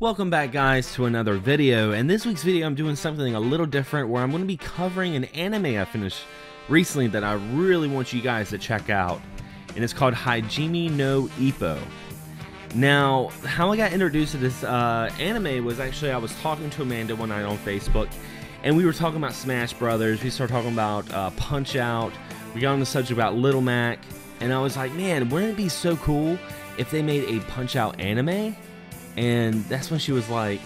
Welcome back, guys, to another video. And this week's video I'm doing something a little different where I'm going to be covering an anime I finished recently that I really want you guys to check out, and it's called Hajime no Ippo. Now, how I got introduced to this anime was actually I was talking to Amanda one night on Facebook, and we were talking about Smash Brothers. We started talking about Punch Out. We got on the subject about Little Mac, and I was like, man, wouldn't it be so cool if they made a Punch Out anime? And that's when she was like,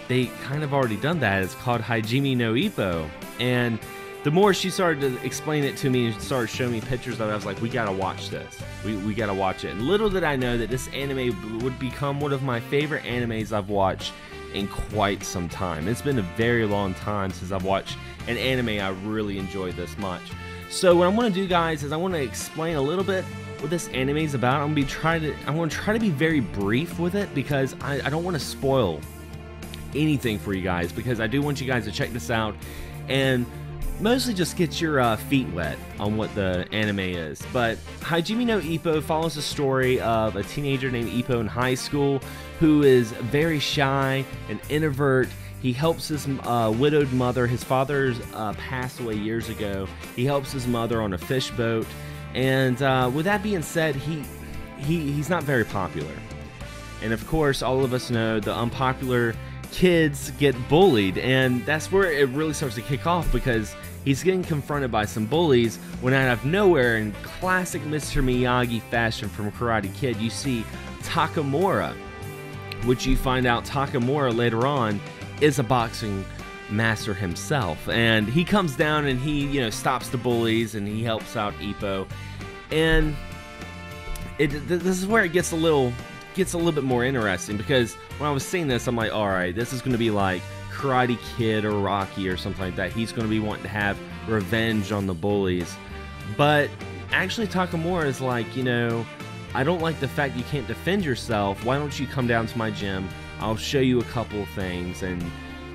they kind of already done that. It's called Hajime no Ippo. And the more she started to explain it to me and started showing me pictures of it, I was like, we gotta watch this. We gotta watch it. And little did I know that this anime would become one of my favorite animes I've watched in quite some time. It's been a very long time since I've watched an anime I really enjoyed this much. So what I'm gonna do, guys, is I want to explain a little bit what this anime is about. I'm gonna try to be very brief with it because I don't want to spoil anything for you guys, because I do want you guys to check this out and mostly just get your feet wet on what the anime is. But Hajime no Ippo follows the story of a teenager named Ippo in high school who is very shy, an introvert. He helps his widowed mother. His father's passed away years ago. He helps his mother on a fish boat. And with that being said, he's not very popular. And of course, all of us know the unpopular kids get bullied, and that's where it really starts to kick off, because he's getting confronted by some bullies when out of nowhere, in classic Mr. Miyagi fashion from Karate Kid, you see Takamura, which you find out Takamura later on is a boxing master himself, and he comes down and he stops the bullies and he helps out Ippo. And this is where it gets a little bit more interesting, because when I was seeing this, I'm like, alright, this is going to be like Karate Kid or Rocky or something like that. He's going to be wanting to have revenge on the bullies. But actually Takamura is like, I don't like the fact you can't defend yourself. Why don't you come down to my gym? I'll show you a couple of things and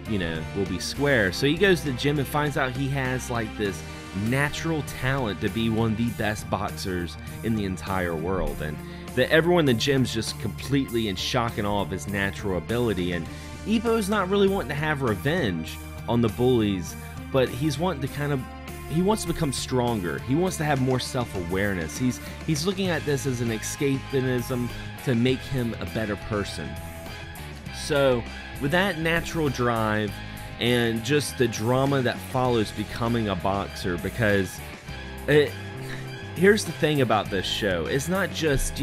we'll be square. So he goes to the gym and finds out he has like this natural talent to be one of the best boxers in the entire world, and that everyone in the gym's just completely in shock and awe of his natural ability. And Ippo's not really wanting to have revenge on the bullies, but he's wanting to he wants to become stronger. He wants to have more self-awareness. He's looking at this as an escapism to make him a better person. So with that natural drive and just the drama that follows becoming a boxer, because here's the thing about this show, it's not just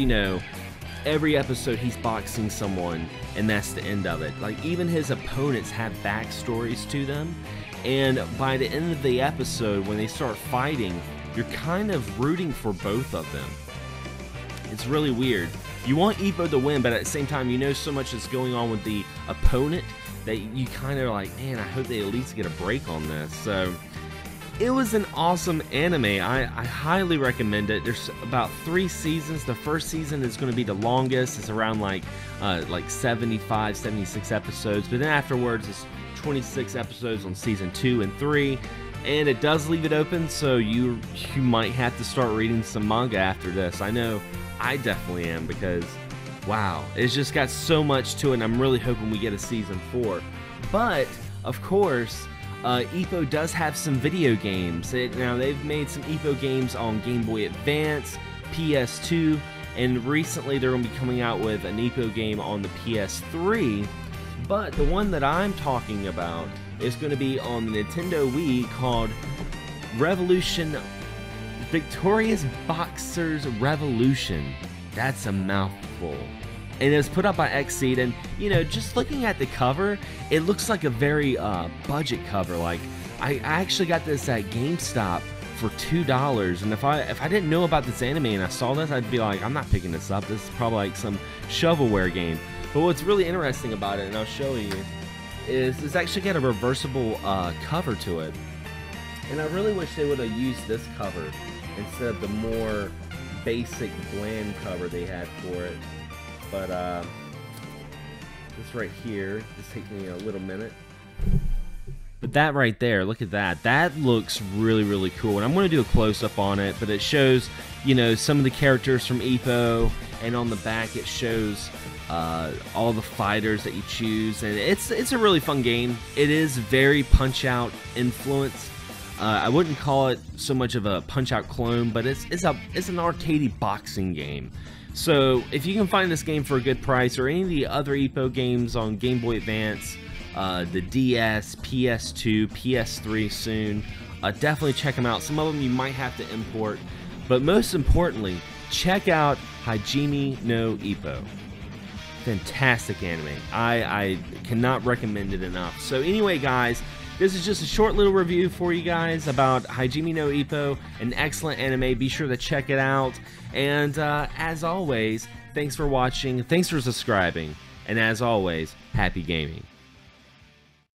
every episode he's boxing someone and that's the end of it. Like, even his opponents have backstories to them, and by the end of the episode when they start fighting, you're kind of rooting for both of them. It's really weird. You want Ippo to win, but at the same time, so much is going on with the opponent that you kind of like, man, I hope they at least get a break on this. So it was an awesome anime. I highly recommend it. There's about 3 seasons. The first season is going to be the longest. It's around like 75, 76 episodes. But then afterwards, it's 26 episodes on season 2 and 3. And it does leave it open, so you might have to start reading some manga after this. I know I definitely am, because wow, it's just got so much to it, and I'm really hoping we get a season 4. But of course, Ippo does have some video games. Now, they've made some Ippo games on Game Boy Advance, PS2, and recently they're going to be coming out with an Ippo game on the PS3. But the one that I'm talking about is going to be on the Nintendo Wii, called Revolution Victorious Boxers Revolution. That's a mouthful. And it's put up by Xseed, and just looking at the cover, it looks like a very budget cover. Like, I actually got this at GameStop for $2, and if I didn't know about this anime and I saw this, I'd be like, I'm not picking this up. This is probably like some shovelware game. But what's really interesting about it, and I'll show you, is it's actually got a reversible cover to it. And I really wish they would have used this cover instead of the more basic bland cover they had for it. But this right here, this takes me a little minute. But that right there, look at that. That looks really, really cool. And I'm going to do a close-up on it, but it shows, some of the characters from Ippo, and on the back it shows all the fighters that you choose, and it's a really fun game. It is very Punch-Out influenced. I wouldn't call it so much of a Punch-Out clone, but it's an arcadey boxing game. So if you can find this game for a good price, or any of the other Ippo games on Game Boy Advance, the DS, PS2, PS3 soon, definitely check them out. Some of them you might have to import, but most importantly, check out Hajime no Ippo. Fantastic anime. I cannot recommend it enough. So anyway, guys, this is just a short little review for you guys about Hajime no Ippo, an excellent anime. Be sure to check it out. And as always, thanks for watching, thanks for subscribing, and as always, happy gaming.